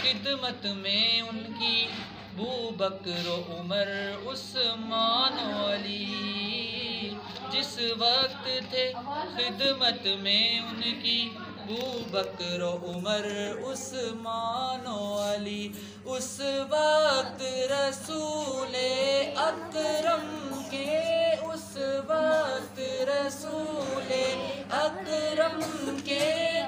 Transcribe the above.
खिदमत में उनकी बू बकर उमर उस्मान अली। जिस वक्त थे खिदमत में उनकी बू बकर उमर उस्मान अली, उस वक्त रसूले अकरम के, उस वक्त रसूले अकरम के